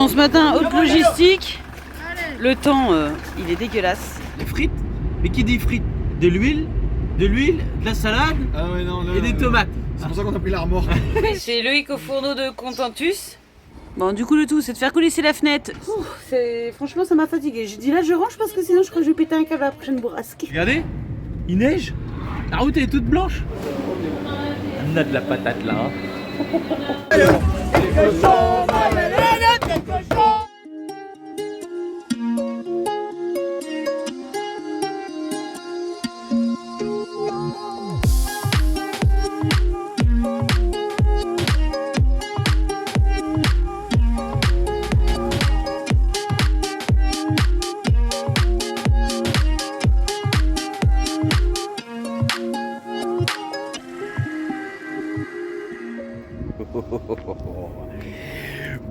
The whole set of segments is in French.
Bon, ce matin, haute logistique, le temps il est dégueulasse. Les frites, mais qui dit frites? De l'huile, de la salade et des tomates. C'est pour ça qu'on a pris la remorque. C'est Loïc au fourneau de Contentus. Bon, du coup, le tout, c'est de faire coulisser la fenêtre. Franchement, ça m'a fatigué. J'ai dit là, je range parce que sinon, je crois que je vais péter un câble à la prochaine bourrasque. Regardez, il neige. La route elle est toute blanche. On a de la patate là. Hein.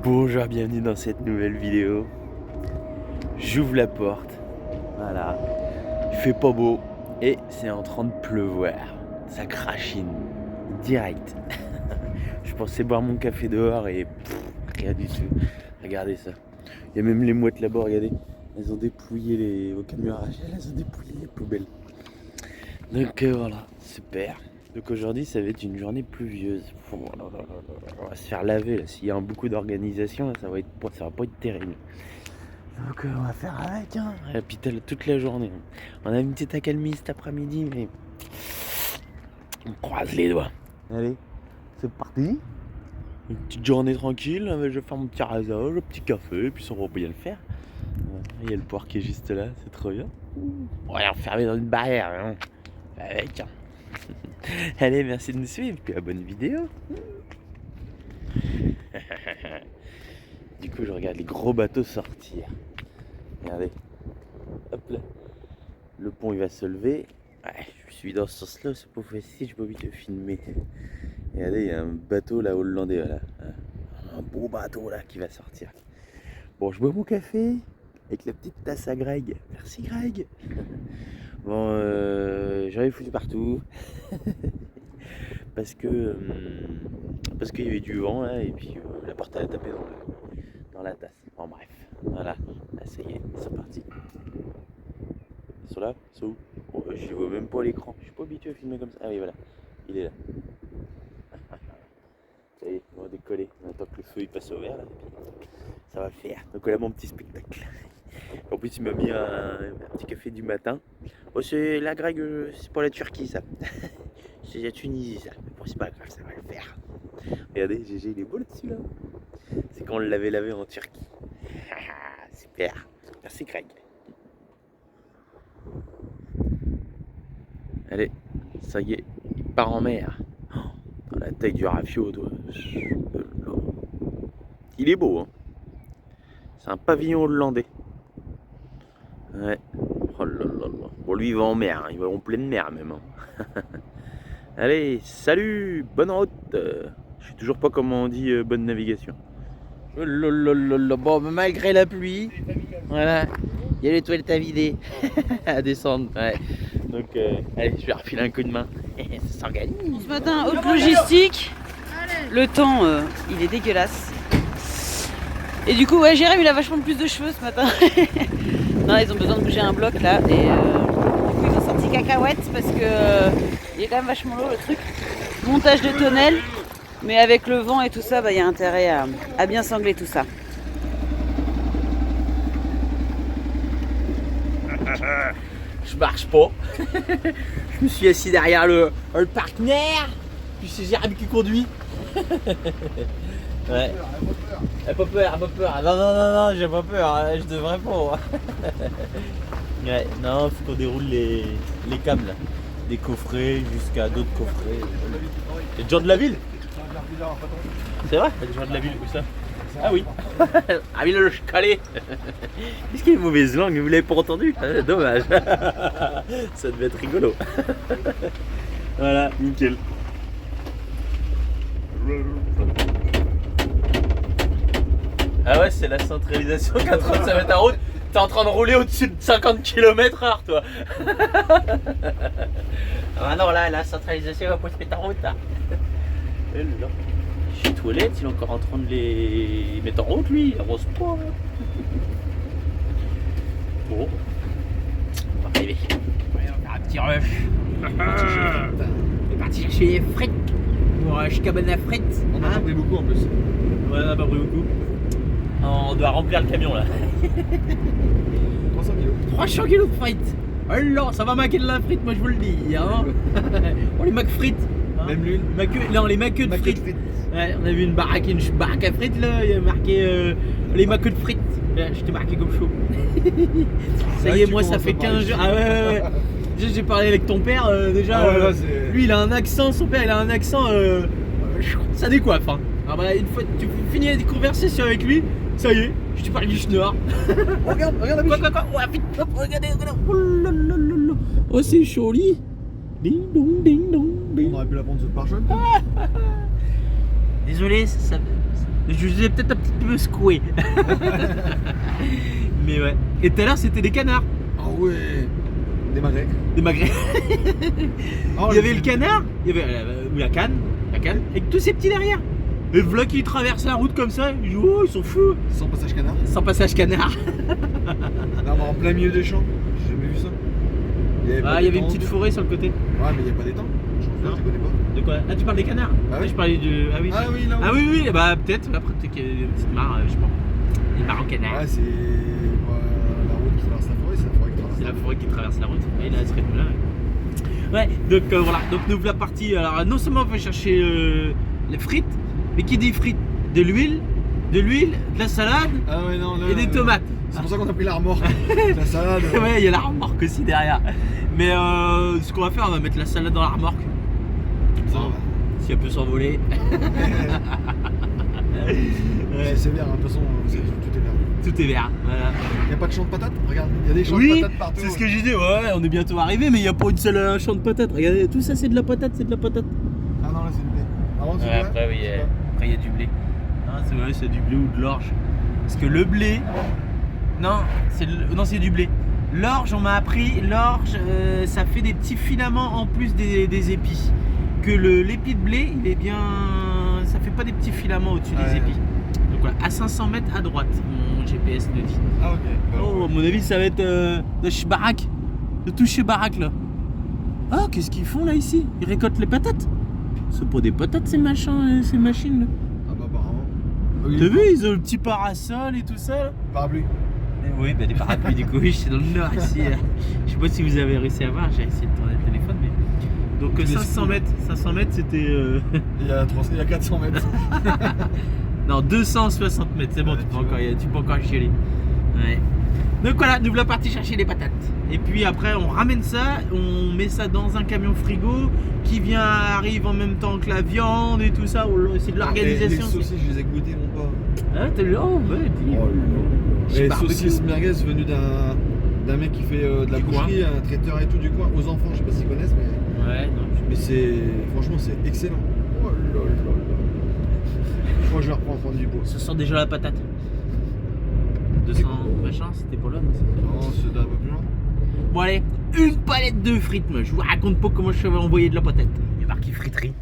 Bonjour, bienvenue dans cette nouvelle vidéo. J'ouvre la porte, voilà, il fait pas beau et c'est en train de pleuvoir. Ça crachine direct. Je pensais boire mon café dehors et rien du tout. Regardez ça. Il y a même les mouettes là-bas, regardez. Elles ont dépouillé les au camion arraché, elles ont dépouillé les poubelles. Donc voilà, super. Donc aujourd'hui ça va être une journée pluvieuse. On va se faire laver là. S'il y a beaucoup d'organisation, ça va pas être terrible. Donc on va faire avec hein. Et puis toute la journée. On a une petite accalmie cet après-midi, mais on croise les doigts. Allez, c'est parti. Une petite journée tranquille. Je vais faire mon petit rasage, un petit café, et puis ça on va bien le faire. Il y a le port qui est juste là, c'est trop bien. On va l'enfermer dans une barrière. Hein. Avec. Allez, merci de nous suivre, puis à bonne vidéo. Du coup, je regarde les gros bateaux sortir. Regardez. Hop là. Le pont, il va se lever. Ouais, je suis dans ce sens-là, c'est pas facile, j'ai pas envie de filmer. Regardez, il y a un bateau là, hollandais, là. Un beau bateau là qui va sortir. Bon, je bois mon café avec la petite tasse à Greg. Merci Greg. Bon, j'en ai foutu partout parce qu'il y avait du vent là, et puis la porte a tapé dans la tasse. Bon bref, voilà, là, ça y est, c'est parti. Ils sont là? Ils sont où? Oh, j'y vois même pas l'écran, je suis pas habitué à filmer comme ça. Ah oui voilà, il est là. Ça y est, on va décoller, on attend que le feu il passe au vert là, et puis ça va le faire. Donc voilà mon petit spectacle. En plus il m'a mis un petit café du matin. Oh, c'est la Greg, c'est pour la Turquie ça. C'est la Tunisie ça. Mais bon c'est pas grave, ça va le faire. Regardez, GG il est beau là-dessus là. C'est quand on l'avait lavé en Turquie. Super. Merci Greg. Allez, ça y est, il part en mer. Dans la taille du rafio, toi. Il est beau hein. C'est un pavillon hollandais. Ouais. Oh là là là. Bon, lui il va en mer, hein. Il va en pleine mer même. Hein. Allez, salut, bonne route. Je sais toujours pas comment on dit bonne navigation. Oh là là là là. Bon, malgré la pluie, voilà, il y a les toilettes à vider, à descendre. Ouais. Donc, allez, je vais refiler un coup de main. Ça s'organise. Ce matin, haute logistique, le temps il est dégueulasse. Et du coup, ouais, Jérém il a vachement plus de cheveux ce matin. Non, ils ont besoin de bouger un bloc là. Et du coup, ils ont sorti cacahuètes parce que il est quand même vachement lourd le truc. Montage de tonnelle. Mais avec le vent et tout ça, bah, y a intérêt à bien sangler tout ça. Je marche pas. Je me suis assis derrière le partenaire. Puis c'est Jérém qui conduit. Ouais. Elle a pas peur, elle a pas peur. Non, j'ai pas peur, je devrais pas. Ouais, non, faut qu'on déroule les câbles là. Des coffrets jusqu'à d'autres coffrets. Les gens de la ville. C'est vrai? Les gens de la ville, où ça? Ah oui. Ah oui, le calé. Qu'est-ce qu'il y a une mauvaise langue, vous l'avez pas entendu? Dommage. Ça devait être rigolo. Voilà, nickel. Ah ouais, c'est la centralisation 85 mètres à route. T'es en train de rouler au-dessus de 50 km/h, toi. Ah non, là, la centralisation va pas se mettre en route, là. Je suis toilettes, il est encore en train de les mettre en route, lui, il avance pas. Bon, on va arriver. Ouais, on va faire un petit rush. On est parti chercher les frites. Pour cabane à frites. On a pas pris beaucoup en plus. Ouais, on a pas pris beaucoup. On doit remplir le camion là. 300 kilos. 300 kilos de frites. Alors, ça va maquer de la frite, moi je vous le dis. Hein. On les mac frites. Hein. Même l'huile. Non, les maqueux de frites. Ouais, on a vu une baraque à frites là, il y a marqué les maqueux de frites. Ouais, je t'ai marqué comme chaud. Ça y est, moi ça fait 15 jours. Ah ouais. J'ai parlé avec ton père déjà. Ah ouais, là, lui il a un accent, son père il a un accent. Ça décoiffe. Hein. Alors bah, une fois que tu finis la conversation avec lui, ça y est, je te parle du schnorr. Regarde la biche. Quoi. Ouais, vite, hop, regardez. Oh là là là là. Oh, c'est joli. Ding dong, ding dong, ding. On aurait pu la prendre sous le pare-choc. Désolé, je vous ai peut-être un petit peu secoué. Mais ouais. Et tout à l'heure, c'était des canards. Ah ouais. Des magrets. Des magrets. Oh, Il y avait le canard, il y avait la canne, avec tous ces petits derrière. Et voilà qui traversent la route comme ça. Ils disent, oh, ils sont fous. Sans passage canard. Sans passage canard. Non, mais en plein milieu des champs. J'ai jamais vu ça. Il y avait une petite forêt sur le côté. Ouais, mais il n'y a pas d'étang. Non. Je connais pas. De quoi? Ah, tu parles des canards? Ah oui. Je parlais du. Ah oui. Ah oui, là. Ah oui, bah peut-être. Après, peut-être qu'il y a des petites mares, je sais pas. Des mares en canard. Ouais, c'est la route qui traverse la forêt, c'est la forêt qui traverse. C'est la forêt qui traverse la route. Et là, elle serait là. Ouais, donc voilà. Donc nous voilà partis. Alors, non seulement on va chercher les frites, mais qui dit frites? De l'huile, de la salade Ah ouais, non, et des tomates. C'est pour ça qu'on a pris la remorque. La salade. Ouais, il y a la remorque aussi derrière. Mais ce qu'on va faire, on va mettre la salade dans la remorque. Ça va. Si elle peut s'envoler. Ouais, c'est vert, hein. De toute façon, tout est vert. Tout est vert. Voilà. Il n'y a pas de champ de patates? Regarde, il y a des champs de Oui, patates partout. c'est ce que j'ai dit. Ouais, on est bientôt arrivé, mais il n'y a pas une seule champ de patates. Regardez, tout ça, c'est de la patate, Ah non, là, c'est du blé. Avant, c'est du blé. Après, oui, après, il y a du blé. Non, c'est vrai, c'est du blé ou de l'orge. Parce que le blé. Non, c'est du blé. L'orge, on m'a appris, l'orge, ça fait des petits filaments en plus des épis. Que l'épi de blé, il est bien. Ça fait pas des petits filaments au-dessus des épis. Donc voilà, à 500 mètres à droite, mon GPS me dit. Ah, ok. Oh, à mon avis, ça va être de chez Barack. De tout chez Barack là. Ah, qu'est-ce qu'ils font là ici? Ils récoltent les patates. C'est pas des patates ces machins, ces machines là. Ah, bah, apparemment. T'as vu, ils ont le petit parasol et tout ça là. Parapluie. Oui, bah des parapluies du coup, oui, c'est dans le nord ici. Je sais pas si vous avez réussi à voir, j'ai essayé de tourner le téléphone, mais. Donc 500 mètres c'était. Il y a 400 mètres. Non, 260 mètres, c'est bon, tu peux encore chialer. Ouais. Donc voilà, nous voilà partis chercher les patates. Et puis après, on ramène ça, on met ça dans un camion frigo qui arrive en même temps que la viande et tout ça. C'est de l'organisation. Les saucisses, je les ai goûtées, mon pote. Ah, t'as le. Oh, ouais, dis. Et les saucisses merguez venues d'un mec qui fait de la boucherie, un traiteur et tout du coin, aux enfants, je sais pas s'ils connaissent, mais. Ouais, non. Mais franchement, c'est excellent. Oh là là là. Je crois que je vais reprendre prendre du pot. Ça sent déjà la patate. 200 machin, c'était pas là, non? Non, c'est un peu plus loin. Bon, allez, une palette de frites, moi. Je vous raconte pas comment je vais envoyer de la patate. Il y a marqué friterie.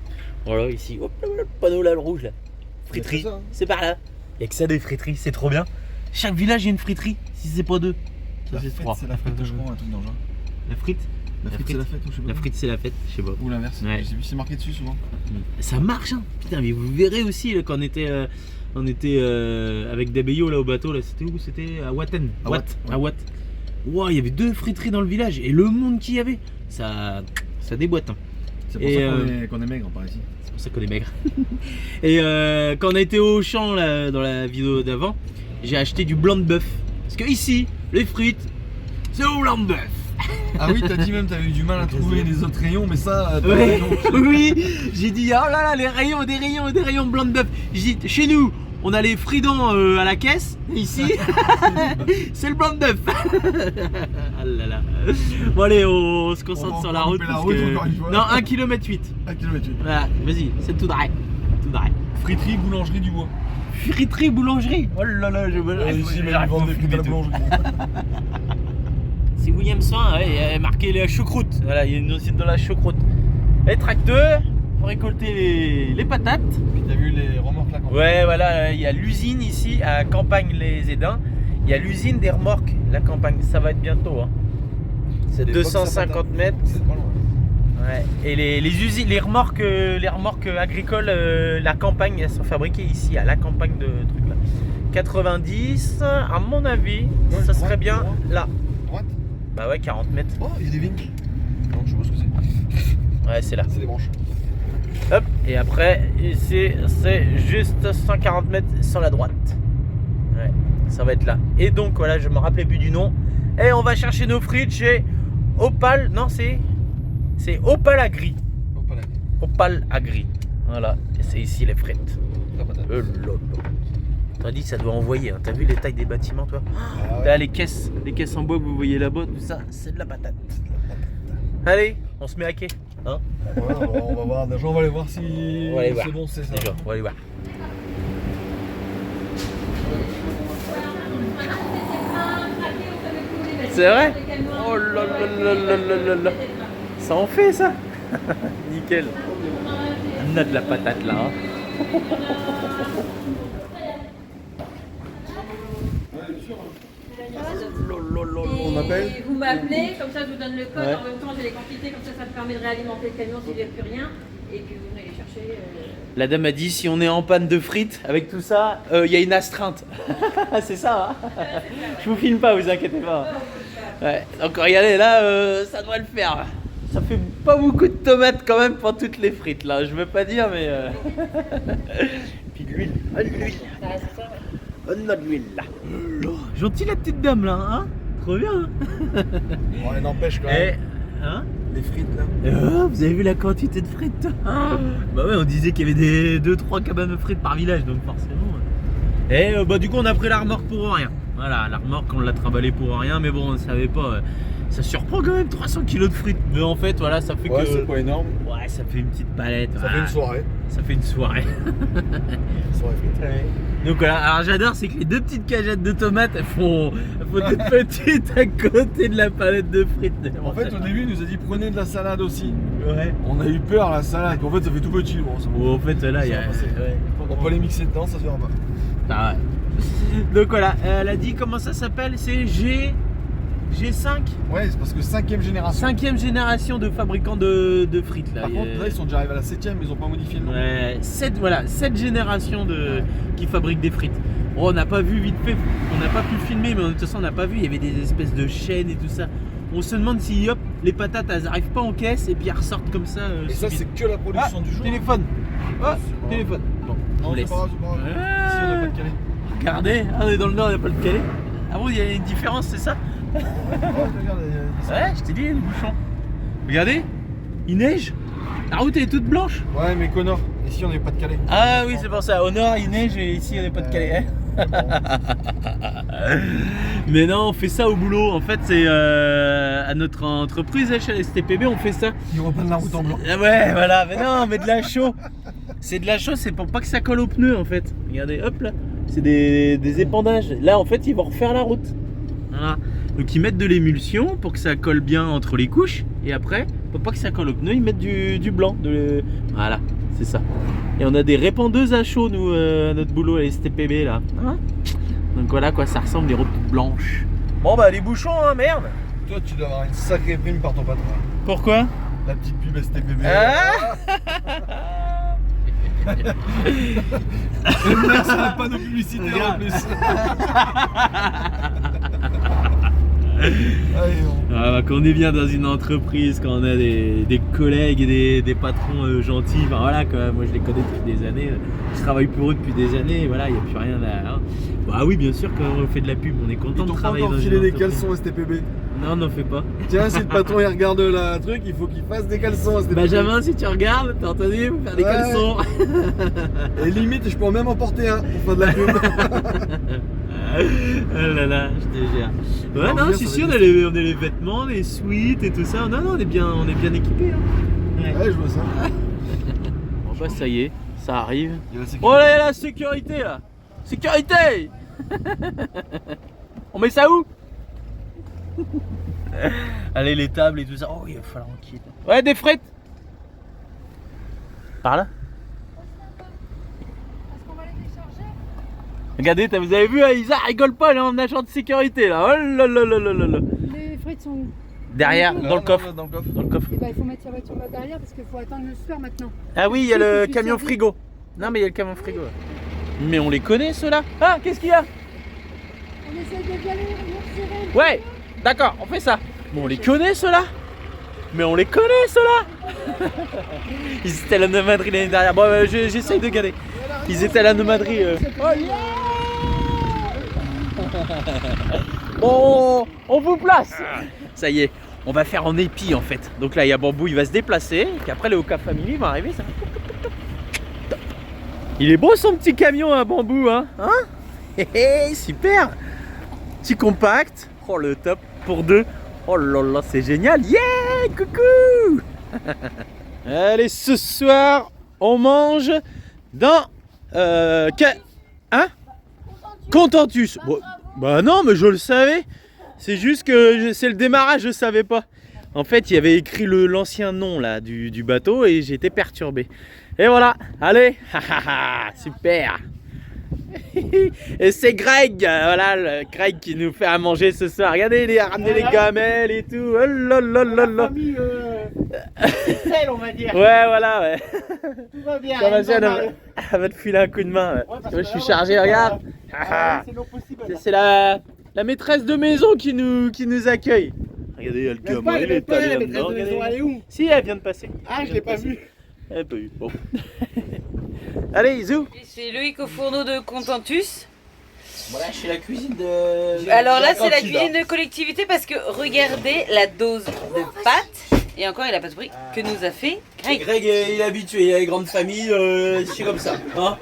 Voilà, ici, hop là, le panneau là, le rouge là. Friterie, C'est ça, hein. c'est par là. Il y a que ça des friteries, c'est trop bien. Chaque village, il y a une friterie, si c'est pas deux. Ça, c'est trois. C'est la fête, je crois, un truc dans le genre. La frite? La frite, c'est la fête, ou je sais pas. La frite, c'est la fête, je sais pas. Ou l'inverse. Ouais. Je sais plus, c'est marqué dessus souvent. Ça marche, hein. Putain, mais vous verrez aussi là, quand on était avec Dabeyo là au bateau là, c'était où? C'était à Watten. À Watt, ouais. À Watt. Wow, il y avait 2 friteries dans le village et le monde qu'il y avait, ça déboîte. Hein. C'est pour ça qu'on est maigre par ici. C'est pour ça qu'on est maigre. Et quand on a été au champ là, dans la vidéo d'avant, j'ai acheté du blanc de bœuf. Parce que ici, les frites, c'est au blanc de bœuf. Ah oui, t'as dit même, t'avais eu du mal à trouver les autres rayons, mais ça, Ouais, oui, j'ai dit oh là là, les rayons, des rayons blanc de bœuf. J'ai dit chez nous, on a les fridans à la caisse. Ici, c'est le blanc de bœuf. Ah là là. Bon allez, on se concentre sur la route. La route que... encore une fois. Non, 1 km 8. 1 km. Voilà, vas-y, c'est tout droit. Tout droit. Friterie, boulangerie du bois. Friterie, boulangerie. Oh là là, je veux. Ici, mais ils vendent des frites à la boulangerie. C'est William Soin, ouais, il y a marqué la choucroute. Voilà, il y a une aussi dans la choucroute. Et tracteur, pour récolter les patates. Puis t'as vu les remorques là quand Ouais, voilà, il y a l'usine ici à Campagne-les-Édins. Il y a l'usine des remorques, la campagne. Ça va être bientôt. Hein. C'est Des 250 mètres. C'est pas loin. Ouais. Et les usines, les remorques agricoles, la campagne, elles sont fabriquées ici, à la campagne de trucs là. 90, à mon avis, Ouais, ça serait droite, bien droite. là. Droite. Bah ouais, 40 mètres. Oh, il y a des vignes. Non, je sais pas ce que c'est. Ouais, c'est là. C'est des branches. Hop, et après, ici, c'est juste 140 mètres sur la droite. Ouais, ça va être là. Et donc, voilà, je me rappelais plus du nom. Et on va chercher nos frites chez Opal. Non, c'est Opal Agri. Oh, pas la vie. Opal Agri. Voilà, et c'est ici les frites. La patate. Lolo. T'as dit, ça doit envoyer. Hein. T'as vu les tailles des bâtiments, toi? Ah ouais. Là, les caisses en bois que vous voyez là-bas, tout ça, c'est de la patate. Allez, on se met à quai. Hein? Ouais, on va voir. Déjà, on va aller voir si On va aller voir. c'est bon, c'est ça. Déjà, on va aller voir. C'est vrai? Oh là là là là là là. Ça en fait ça. Nickel. On a de la patate là. Hein. On appelle. Et vous m'appelez, comme ça je vous donne le code, Ouais. en même temps j'ai les quantités, comme ça me permet de réalimenter le camion s'il n'y a plus rien. Et puis vous venez les chercher. La dame a dit si on est en panne de frites avec tout ça, il y a une astreinte. C'est ça. Hein. Je vous filme pas, vous inquiétez pas. Ouais. Donc regardez là, ça doit le faire. Ça fait pas beaucoup de tomates quand même pour toutes les frites là. Je veux pas dire mais. Puis de l'huile. Oh, de l'huile. On a de l'huile là. Gentille la petite dame là, hein. Trop bien. Hein. Bon, elle n'empêche quand Et, même. hein. Les frites là. Oh, vous avez vu la quantité de frites? Bah ouais, on disait qu'il y avait des 2-3 cabanes de frites par village, donc forcément. Et bah du coup on a pris la remorque pour rien. Voilà, la remorque on l'a trimballée pour rien, mais bon on savait pas. Ça surprend quand même 300 kilos de frites. Mais en fait voilà, ça fait Ouais, que. c'est pas énorme. Ouais, ça fait une petite palette. Ça voilà. fait une soirée. Ça fait une soirée. Une soirée frites. Donc voilà, alors j'adore, c'est que les deux petites cagettes de tomates, elles font des petites à côté de la palette de frites. En fait, au début, il nous a dit prenez de la salade aussi. ouais. On a eu peur, la salade. En fait, ça fait tout petit. Bon, ça Ou en fait là, il y a. Ça va passer. ouais. On peut les mixer dedans, ça se verra pas. Ah ouais. Donc voilà, elle a dit comment ça s'appelle, c'est G5, Ouais, c'est parce que 5ème génération. 5e génération de fabricants de frites là. Par contre, là, ils sont déjà arrivés à la 7ème, mais ils ont pas modifié le nom. Ouais, 7 générations qui fabriquent des frites. Bon, on n'a pas vu vite fait, on n'a pas pu filmer, mais de toute façon on n'a pas vu, il y avait des espèces de chaînes et tout ça. On se demande si hop, les patates elles arrivent pas en caisse et puis elles ressortent comme ça. Et ça, c'est que la production du jour. Téléphone. Oh, c'est téléphone. Bon, je vous Non, c'est laisse. pas grave, c'est pas grave. Ah. Ici, on n'a pas de calais. Regardez, on est dans le nord, on n'a pas le Calais. Ah bon, il y a une différence, c'est ça? Ouais, regarde, Ouais, je t'ai dit, le bouchon. Regardez, il neige. La route elle est toute blanche. Ouais, mais Connor, ici, on n'a pas de calais. Ah oui, c'est pour ça. Au nord, il neige et ici, on n'est pas de Calais. Mais non, on fait ça au boulot. En fait, c'est à notre entreprise STPB, on fait ça. Ils reprennent la route en blanc. Ah ouais, voilà. Mais non, mais de la chaux. C'est de la chaux, c'est pour pas que ça colle aux pneus en fait. Regardez, hop là. C'est des épandages. Là, en fait, ils vont refaire la route. Voilà. Donc, ils mettent de l'émulsion pour que ça colle bien entre les couches. Et après, pour pas que ça colle aux pneus, ils mettent du blanc. Voilà, c'est ça. Et on a des répandeuses à chaud, nous, à notre boulot à STPB là. Hein. Donc voilà quoi, ça ressemble des routes blanches. Bon bah les bouchons, hein, merde. Toi, tu dois avoir une sacrée prime par ton patron. Pourquoi? La petite pub STPB. Ça n'a pas de publicité en Regarde. plus. Allez, Bah, quand on est bien dans une entreprise, quand on a des collègues et des patrons gentils, enfin voilà quoi, moi je les connais depuis des années, je travaille pour eux depuis des années, et voilà, il n'y a plus rien à... Hein. Bah oui, bien sûr, quand on fait de la pub, on est Ils content de t'ont pas travailler dans encore une filé des entreprise. caleçons STPB. Non, n'en fais pas. Tiens, si le patron il regarde la truc, il faut qu'il fasse des caleçons STPB. Benjamin, si tu regardes, t'as entendu, faire des Ouais. caleçons. Et limite, je peux même en porter un pour faire de la pub. Oh là là, je te jure. Ouais, Alors, non, bien, si, ça si, va on a les vêtements, les suites et tout ça. Non, non, on est bien équipés. Hein. Ouais. Ouais, je vois ça. Bon, bah, ça y est, ça arrive. Il y a la sécurité. Oh là, il y a la sécurité là. Sécurité. On met ça où? Allez, les tables et tout ça. Oh, il va falloir en quitter. Ouais, des frites. Par là. Regardez, vous avez vu, Isa rigole pas, elle est en agent de sécurité là. Oh là là là là là là. Les frites sont où? Derrière, dans le coffre. Dans le coffre. Dans le coffre. Et bah, il faut mettre sa voiture là derrière parce qu'il faut attendre le soir maintenant. Ah oui, il y a le Tu camion sais, frigo. Non mais il y a le camion frigo. Mais on les connaît ceux-là. Ah, qu'est-ce qu'il y a? On essaie de y aller, on serre. Ouais, d'accord, on fait ça. Mais on les connaît ceux-là. Mais on les connaît ceux-là. Ils étaient à la Nomadrie l'année dernière. Bon, j'essaye de garder. Ils étaient à la Nomadrie. Oh, yeah. Bon, on vous place. Ça y est, on va faire en épi en fait. Donc là, il y a Bambou, il va se déplacer. Et puis après, les Oka Family vont arriver. Ça. Il est beau son petit camion à Bambou, hein, super. Petit compact. Oh, le top pour deux. Oh là là, c'est génial. Yeah, coucou. Allez, ce soir, on mange dans... Hein? Contentus. Bon, bah non, mais je le savais. C'est juste que c'est le démarrage, je savais pas. En fait, il y avait écrit l'ancien nom là du bateau et j'étais perturbé. Et voilà, allez, super. Et c'est Greg, voilà, le Greg qui nous fait à manger ce soir. Regardez, il a ramené les gamelles et tout. Oh là là là là. Celle, on va dire. Ouais, voilà, ouais. Tout va bien. Ça va, elle va te filer un coup de main. Ouais. parce Ouais, que je suis là, chargé, regarde. C'est non possible. C'est la maîtresse de maison qui nous accueille. Regardez, elle N'est-ce pas, elle est pas là, la maîtresse de maison, elle est où? Si, elle vient de passer. Ah, je l'ai pas vue. Elle n'a pas eu. Bon. Allez, Zou. C'est Loïc au fourneau de Contentus. Voilà, je suis la cuisine de. Alors là, c'est la cuisine de collectivité parce que regardez la dose de pâtes. Et encore, il a pas de bruit que nous a fait Greg. Greg, il est habitué, il a les grandes familles, c'est comme ça. Hein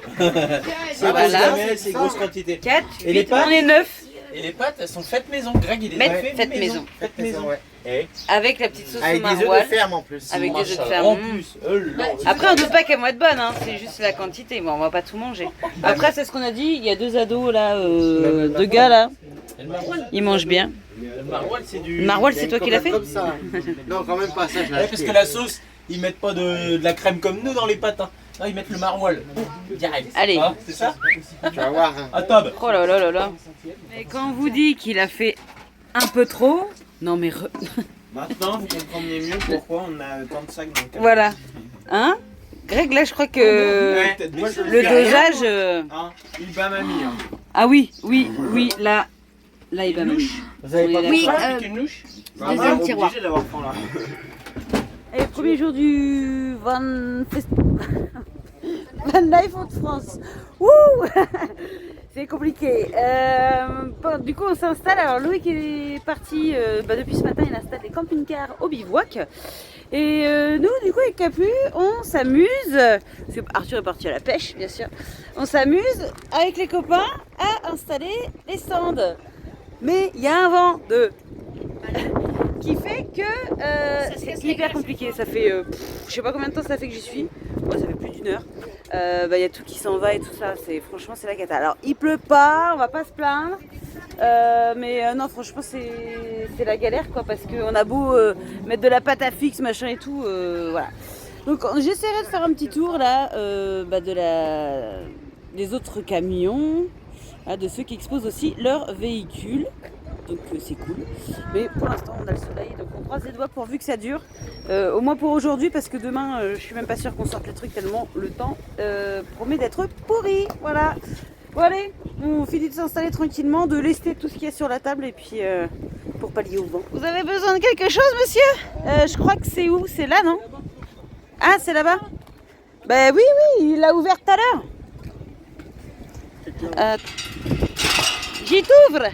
c'est voilà. grosse gamelle, c'est grosse quantité. 4, Et les 8, pâtes on est 9. Et les pâtes, elles sont faites maison. Greg, il est Faites maison. Faites maison. Ouais. Et Avec la petite sauce au Avec des œufs maroilles. de ferme en plus. Avec des œufs de ferme. En plus. Oh là. Après, on ne doute pas qu'elle va être bonne, hein. C'est juste la quantité. Bon, on va pas tout manger. Après, c'est ce qu'on a dit. Il y a 2 ados là, 2 gars là. Et le maroilles, Ils mangent bien. le maroilles, c'est du. Le maroilles, c'est toi qui l'as fait? Comme ça. Non, quand même pas ça, je l'ai Ouais, parce acheté. que la sauce, ils mettent pas de la crème comme nous dans les pâtes. Hein. Non, ils mettent le maroilles. Direct. Allez. Hein, c'est ça? Tu vas voir. Hein. À table. Oh là là là là. Mais quand on vous dit qu'il a fait un peu trop, non mais Maintenant, vous comprenez mieux pourquoi on a tant de sacs dans le camion. voilà. Hein? Greg, là je crois que Ouais, moi, je le fais rien. dosage. Hein, il bat ma mie. Hein. Ah oui, là il va même. Vous avez pas Oui, avec une louche? deuxième tiroir. Obligé d'avoir faim là. Et premier jour du Van Life de France. Wouh. C'est compliqué. Bon, du coup, on s'installe. Alors, Loïc est parti depuis ce matin. Il installe des camping-cars au bivouac. Et nous, du coup, avec Capu, on s'amuse. Parce que Arthur est parti à la pêche, bien sûr. On s'amuse avec les copains à installer les stands. Mais il y a un vent qui fait que c'est hyper compliqué. Ça fait, je sais pas combien de temps ça fait que j'y suis. Moi, ça fait plus d'1 heure. Y a tout qui s'en va et tout ça. Franchement, c'est la cata. Alors, il pleut pas, on va pas se plaindre. Mais non, franchement, c'est la galère quoi. Parce qu'on a beau mettre de la pâte à fixe, machin et tout. Voilà. Donc, j'essaierai de faire un petit tour là des autres camions. De ceux qui exposent aussi leurs véhicules. Donc c'est cool. Mais pour l'instant on a le soleil, donc on croise les doigts pourvu que ça dure. Au moins pour aujourd'hui, parce que demain je suis même pas sûre qu'on sorte les trucs tellement le temps promet d'être pourri. Voilà. Bon allez, on finit de s'installer tranquillement, de lester tout ce qu'il y a sur la table et puis pour pallier au vent. Vous avez besoin de quelque chose monsieur? Je crois que c'est où? C'est là non? Ah c'est là-bas? Ben oui, il l'a ouvert tout à l'heure. J'y t'ouvre.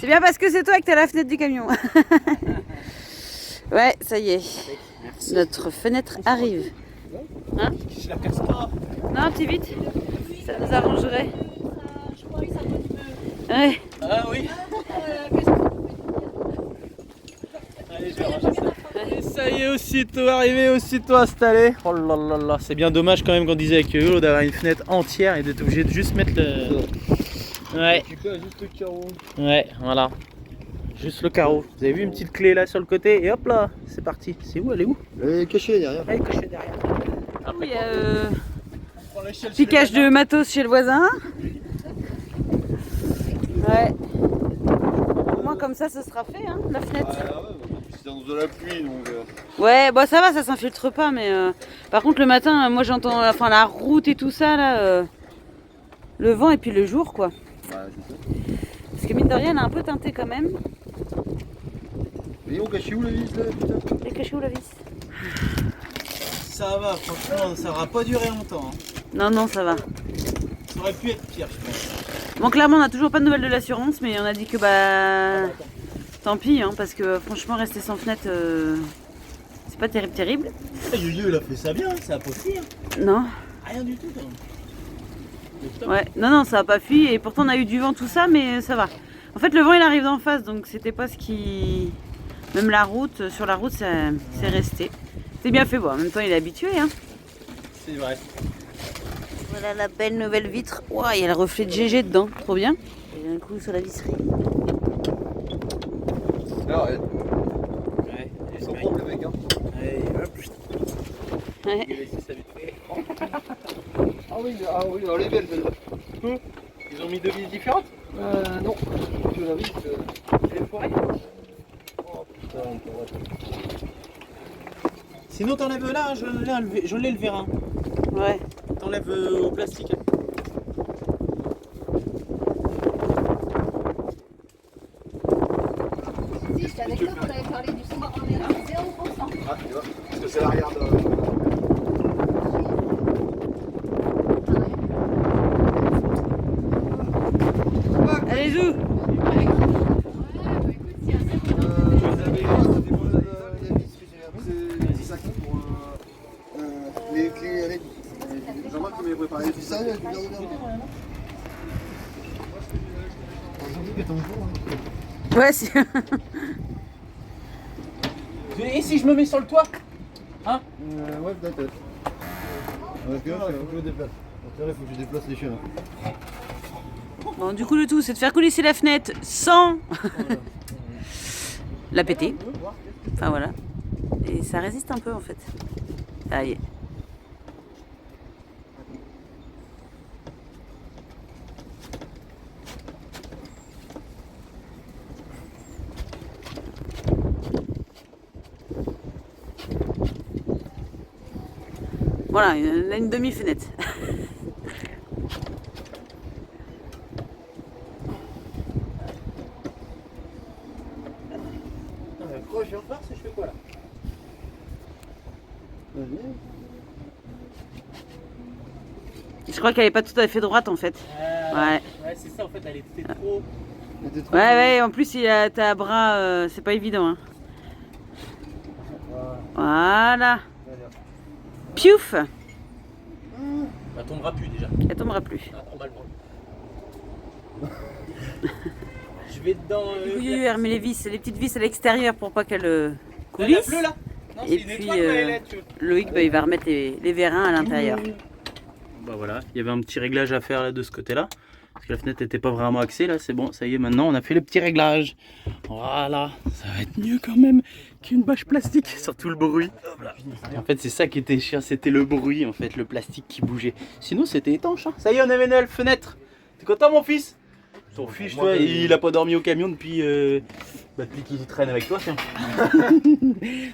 C'est bien parce que c'est toi que t'as la fenêtre du camion. Ouais, ça y est. Notre fenêtre arrive. Hein? Je la casse pas. Non, petit vite. Ça nous arrangerait. Ouais. Ah oui. Allez, je vais ranger ça. Et ça y est, aussitôt arrivé, aussitôt installé. Oh là là là, c'est bien dommage quand même qu'on disait avec Yolo d'avoir une fenêtre entière et d'être obligé de juste mettre le... Ouais. Juste le carreau. Ouais, voilà. Juste le carreau. Vous avez vu une petite clé là sur le côté et hop là, c'est parti. C'est où? Elle est où? Elle est cachée derrière. Elle est cachée derrière. Il y a piquage de matos chez le voisin. Ouais. Au moins comme ça, ce sera fait, hein, la fenêtre. C'est dans de la pluie donc. Ouais, bah ça va, ça s'infiltre pas, mais par contre le matin, moi j'entends la route et tout ça là, le vent et puis le jour quoi. Ouais, c'est ça. Parce que mine de rien, elle a un peu teinté quand même. Mais on caché où la vis là, putain? Elle est cachée où la vis? Ça va, franchement, ça aura pas duré longtemps. Hein. Non, non, ça va. Ça aurait pu être pire, je pense. Bon, clairement, on n'a toujours pas de nouvelles de l'assurance, mais on a dit que bah. Tant pis, hein, parce que franchement, rester sans fenêtre, c'est pas terrible, terrible. Yo-Yo, il a fait ça bien, ça a pas fui. Hein. Non. Rien du tout, quand même. Ouais, non, non, ça a pas fui, et pourtant on a eu du vent, tout ça, mais ça va. En fait, le vent il arrive d'en face, donc c'était pas ce qui. Même la route, sur la route, c'est resté. C'est bien fait, bon, en même temps, il est habitué, hein. C'est vrai. Voilà la belle nouvelle vitre. Ouah, il y a le reflet de GG dedans, trop bien. Et un coup sur la visserie. Ah ouais. Ouais, Ils sont propres les mecs hein. Allez, hop. Ouais. Ah oui, elle est belle celle-là. Ils ont mis deux vis différentes? Non. Je la vis. C'est foiré. Oh putain, Sinon, t'enlèves là, je l'ai le vérin. Ouais. T'enlèves au plastique. Si, j'étais avec toi, on avait parlé du sport en l'air, 0%. Ah, tu vois, parce que c'est l'arrière de. Allez, où? C'est ça pour les clés avec. Jean-Marc qui m'avait préparé tout ça, je viens de dire. Ouais, si. Et si je me mets sur le toit? Hein? Ouais, peut-être. Parce que là, il faut que je déplace. Il faut que je déplace les chiens. Bon, du coup, le tout, c'est de faire coulisser la fenêtre sans la péter. Enfin, voilà. Et ça résiste un peu, en fait. Ça y est. Voilà, on a une demi-fenêtre. Quoi, je vais en faire, je fais quoi là? Je crois qu'elle est pas tout à fait droite en fait. Ouais. Ouais, c'est ça en fait, elle était trop. Ouais, ouais, en plus t'as un bras, c'est pas évident. Hein. Voilà. Piouf! Elle tombera plus déjà. Elle tombera plus. Ah, normalement. Je vais dedans. Du coup, Yo-Yo remet les vis, les petites vis à l'extérieur pour pas qu'elles Elle coulissent. pleut là? Non, Et c'est une puis étoile, mais elle est, tu veux. Loïc, bah, il va remettre les vérins à l'intérieur. Bah voilà, il y avait un petit réglage à faire là de ce côté-là. Parce que la fenêtre n'était pas vraiment axée là, c'est bon, ça y est, maintenant on a fait le petit réglage. Voilà, ça va être mieux quand même qu'une bâche plastique, surtout le bruit. Et en fait c'est ça qui était chiant, c'était le bruit en fait, le plastique qui bougeait. Sinon c'était étanche, hein. Ça y est, on avait une nouvelle fenêtre. T'es content mon fils? Ton fils, toi, il a pas dormi au camion depuis qu'il traîne avec toi, tiens.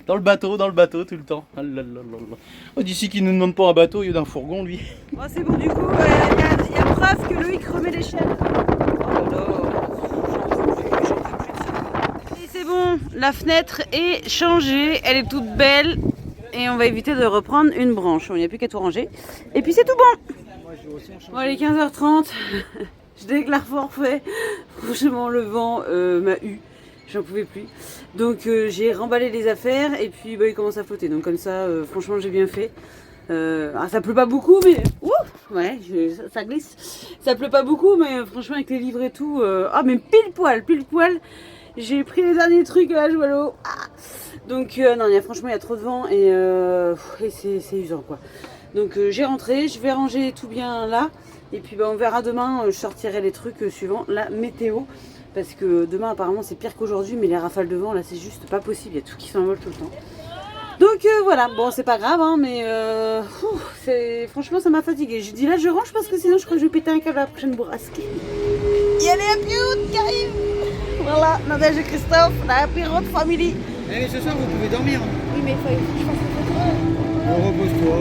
dans le bateau tout le temps. Ah là là là là. Oh, d'ici qu'il nous demande pas un bateau, il y a un fourgon lui. Bon, c'est bon, du coup, il y a preuve que Loïc remet l'échelle. Oh là là, j'en peux plus de ça. Et c'est bon, la fenêtre est changée, elle est toute belle. Et on va éviter de reprendre une branche. Il n'y a plus qu'à tout ranger. Et puis c'est tout bon. Bon, il est 15h30. Je déclare forfait. Franchement, le vent m'a eu. J'en pouvais plus. Donc j'ai remballé les affaires et puis bah, il commence à flotter. Donc comme ça, franchement, j'ai bien fait. Ça pleut pas beaucoup, mais ouf, ouais, ça glisse. Ça pleut pas beaucoup, mais franchement, avec les livres et tout, ah, mais pile poil. J'ai pris les derniers trucs à la Joëlo. Ah. Donc non, franchement, il y a trop de vent et c'est usant quoi. Donc j'ai rentré, je vais ranger tout bien là. Et puis bah, on verra demain, je sortirai les trucs suivant la météo. Parce que demain apparemment c'est pire qu'aujourd'hui, mais les rafales de vent là c'est juste pas possible, il y a tout qui s'envole tout le temps. Donc voilà, bon c'est pas grave hein, mais franchement ça m'a fatigué. J'ai dit là je range parce que sinon je crois que je vais péter un câble à la prochaine bourrasque. Il y a les Happy Hood qui arrivent. Voilà, Nadège et Christophe, la Happy Hood Family. Mais ce soir vous pouvez dormir. Oui, mais il faut que je fasse le photo. Repose-toi.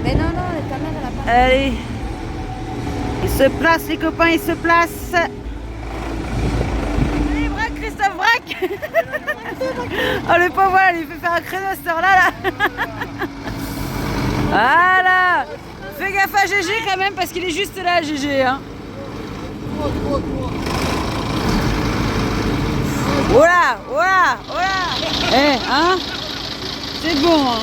Mais non, ta mère, elle a pas. Allez, ils se placent les copains, ils se placent. Allez, braque Christophe, braque. Oh le pauvre, il fait faire un créneau à cette heure-là. Là. Voilà. Fais gaffe à GG quand même parce qu'il est juste là GG hein. Voilà, voilà, voilà. Eh, hein. C'est bon hein.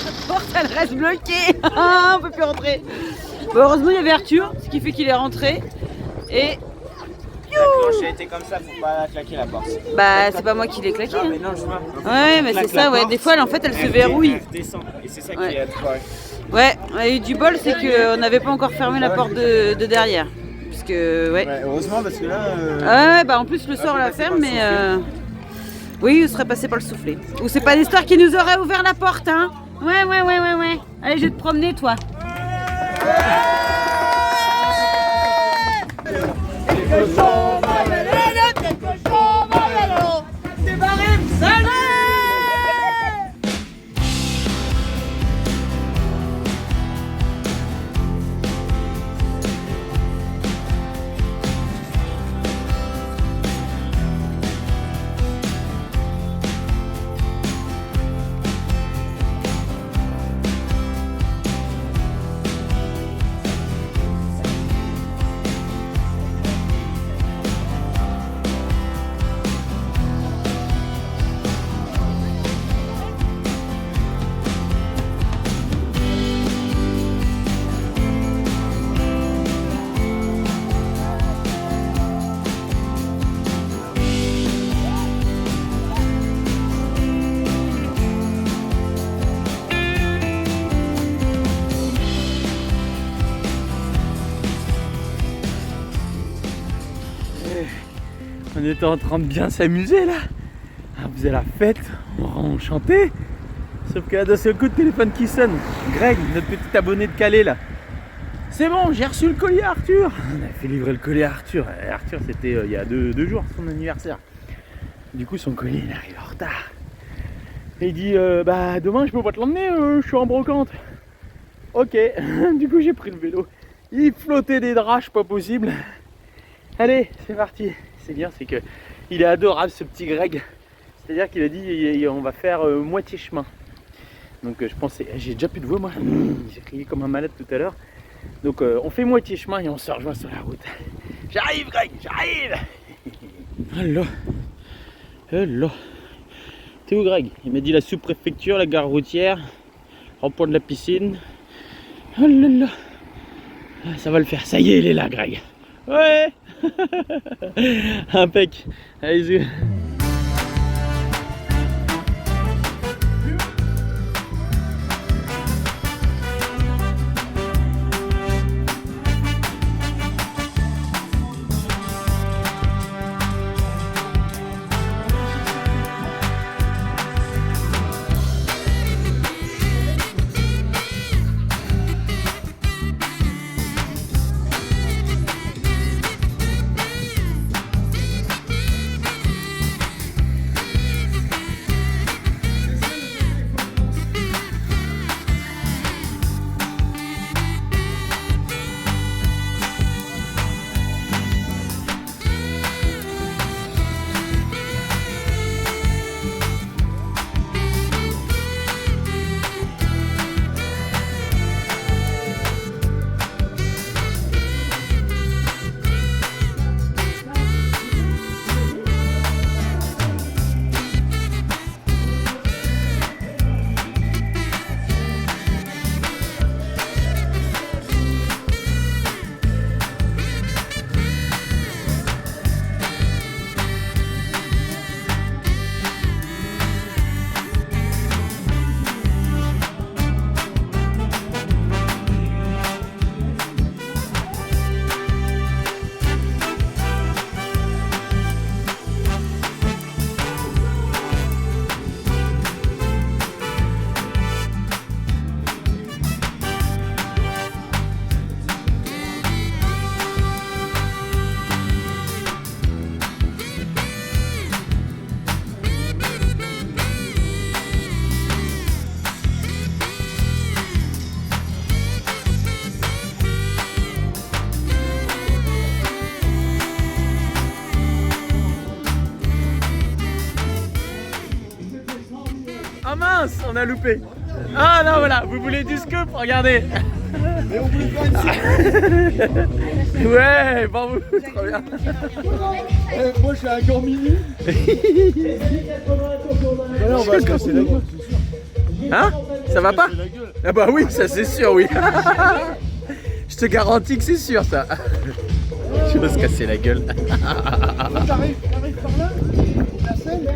La porte elle reste bloquée. On peut plus rentrer. Bon, heureusement il y avait Arthur, ce qui fait qu'il est rentré. Et La cloche a été comme ça, faut pas claquer la porte. bah c'est pas moi qui l'ai claqué. Non Hein. mais non je vois. Ouais mais c'est ça ouais. Des fois en fait elle se verrouille. Elle descend et c'est ça Ouais. qui est correct. Ouais, on a eu du bol, c'est qu'on n'avait pas encore fermé la porte de derrière. Puisque, ouais. Ouais, heureusement parce que là. Ouais, bah en plus le soir on la ferme, mais. Oui, on serait passé par le soufflet. Ou c'est pas l'histoire qui nous aurait ouvert la porte, hein. Ouais. Allez, je vais te promener, toi. On était en train de bien s'amuser là. On faisait la fête, on chantait. Sauf que là d'un seul coup, le téléphone qui sonne. Greg, notre petit abonné de Calais là. C'est bon, j'ai reçu le colis à Arthur. On a fait livrer le colis à Arthur. Et Arthur, c'était il y a deux jours, son anniversaire. Du coup, son colis il arrive en retard. Et il dit bah demain je peux pas te l'emmener, je suis en brocante. Ok, du coup j'ai pris le vélo. Il flottait des draps, pas possible. Allez, c'est parti. C'est bien, c'est que il est adorable ce petit Greg. C'est-à-dire qu'il a dit on va faire moitié chemin. Donc je pensais, j'ai déjà plus de voix moi. J'ai crié comme un malade tout à l'heure. Donc on fait moitié chemin et on se rejoint sur la route. J'arrive Greg, j'arrive. Hello. Hello. T'es où Greg? Il m'a dit la sous-préfecture, la gare routière, rond-point de la piscine. Oh là là. Ça va le faire, ça y est, il est là Greg. Ouais. Impec. Allez-y. Ah mince, on a loupé. Ah non, voilà, vous voulez du scoop, regardez. Mais on voulait faire une Ouais, bon, vous, trop bien. Moi je suis un gant mini. Voilà, on va se casser la gueule. Hein? Ça va pas? Ah bah oui, ça c'est sûr, oui. Je te garantis que c'est sûr, ça. Tu vas se casser la gueule. T'arrives par là, la scène.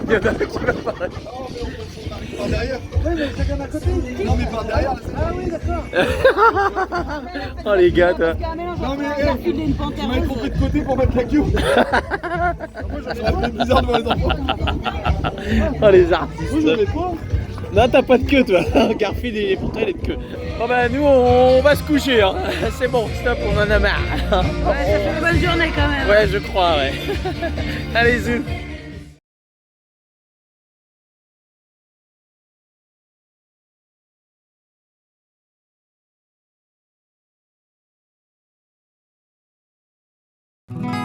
Il y en a un qui va parler. Par derrière. Oui, mais chacun à côté. Non, mais par derrière. Ah oui, d'accord. Oh les gars, toi. Non, mais tu m'avais compris de côté pour mettre la queue. Moi, j'en ai un peu bizarre devant les enfants. Oh les artistes. Moi, j'en ai pas. Non, t'as pas de queue, toi. Garfield, il est pour toi, il est de queue. Bon bah nous, on va se coucher, hein. C'est bon, stop, on en a marre. Ouais, ça fait une bonne journée quand même. Ouais, je crois, ouais. Allez, zou. Ouais.